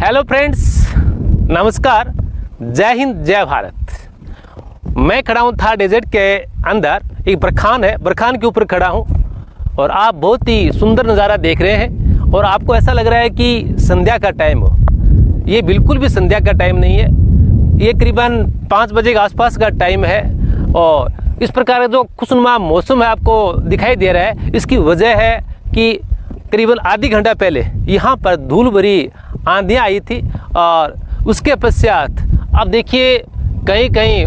Hello friends, नमस्कार, जय हिंद, जय भारत। मैं खड़ा हूँ थार डेजर्ट के अंदर। एक बरखान है, बरखान के ऊपर खड़ा हूँ और आप बहुत ही सुंदर नज़ारा देख रहे हैं और आपको ऐसा लग रहा है कि संध्या का टाइम हो। ये बिल्कुल भी संध्या का टाइम नहीं है, ये करीबन 5 बजे के आसपास का टाइम है और इस प्रकार का जो खुशनुमा मौसम है आपको दिखाई दे रहा है। इसकी वजह है कि करीबन आधी घंटा पहले यहाँ पर धूल भरी आंधियाँ आई थी और उसके पश्चात अब देखिए कहीं कहीं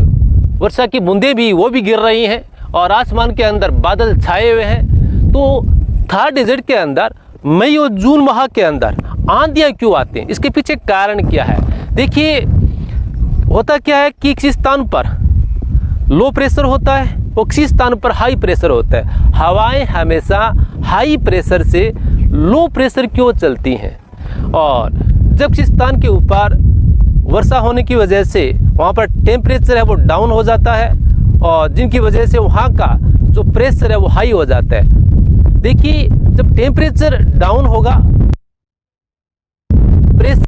वर्षा की बूंदें भी वो भी गिर रही हैं और आसमान के अंदर बादल छाए हुए हैं। तो थार डेजर्ट के अंदर मई और जून माह के अंदर आंधियाँ क्यों आती हैं, इसके पीछे कारण क्या है? देखिए, होता क्या है कि किसी स्थान पर लो प्रेशर होता है और किसी स्थान पर हाई प्रेशर होता है। हवाएं हमेशा हाई प्रेशर से लो प्रेशर क्यों चलती हैं? और जब किसी स्थान के ऊपर वर्षा होने की वजह से वहाँ पर टेम्परेचर है वो डाउन हो जाता है और जिनकी वजह से वहाँ का जो प्रेशर है वो हाई हो जाता है। देखिए, जब टेम्परेचर डाउन होगा, प्रेशर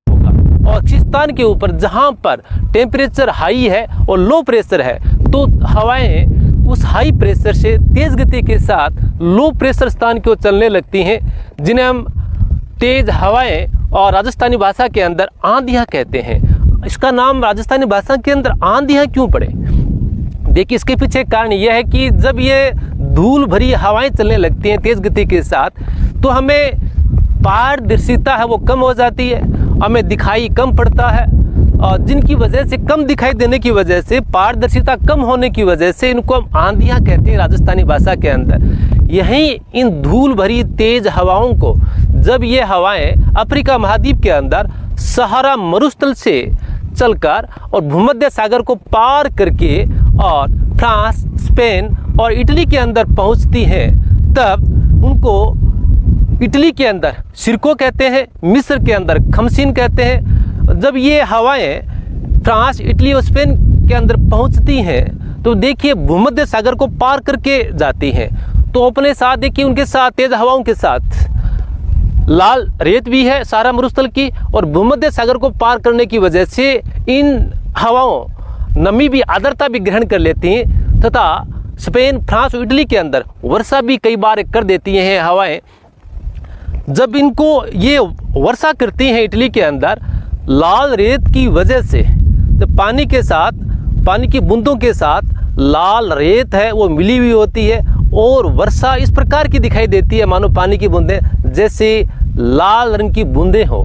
होगा और किसी स्थान के ऊपर जहाँ पर टेम्परेचर हाई है और लो प्रेशर है तो हवाएं उस हाई प्रेशर से तेज़ गति के साथ लो प्रेशर स्थान की ओर चलने लगती हैं, जिन्हें हम तेज़ हवाएं और राजस्थानी भाषा के अंदर आंधियाँ कहते हैं। इसका नाम राजस्थानी भाषा के अंदर आंधियाँ क्यों पड़े? देखिए, इसके पीछे कारण यह है कि जब ये धूल भरी हवाएं चलने लगती हैं तेज़ गति के साथ तो हमें पारदर्शिता है वो कम हो जाती है, हमें दिखाई कम पड़ता है और जिनकी वजह से कम दिखाई देने की वजह से, पारदर्शिता कम होने की वजह से इनको हम आंधियाँ कहते हैं राजस्थानी भाषा के अंदर। यहीं इन धूल भरी तेज़ हवाओं को जब ये हवाएं अफ्रीका महाद्वीप के अंदर सहारा मरुस्थल से चलकर और भूमध्य सागर को पार करके और फ्रांस, स्पेन और इटली के अंदर पहुंचती हैं, तब उनको इटली के अंदर सिरको कहते हैं, मिस्र के अंदर खमसीन कहते हैं। जब ये हवाएं फ्रांस, इटली और स्पेन के अंदर पहुंचती हैं तो देखिए भूमध्य सागर को पार करके जाती हैं। तो अपने साथ देखिए उनके साथ तेज़ हवाओं के साथ लाल रेत भी है सहारा मरुस्थल की और भूमध्य सागर को पार करने की वजह से इन हवाओं नमी भी, आर्द्रता भी ग्रहण कर लेती हैं तथा स्पेन, फ्रांस और इटली के अंदर वर्षा भी कई बार कर देती हैं हवाएं। जब इनको ये वर्षा करती हैं इटली के अंदर, लाल रेत की वजह से जब पानी के साथ, पानी की बूंदों के साथ लाल रेत है वो मिली हुई होती है और वर्षा इस प्रकार की दिखाई देती है मानो पानी की बूंदें जैसे लाल रंग की बूंदें हो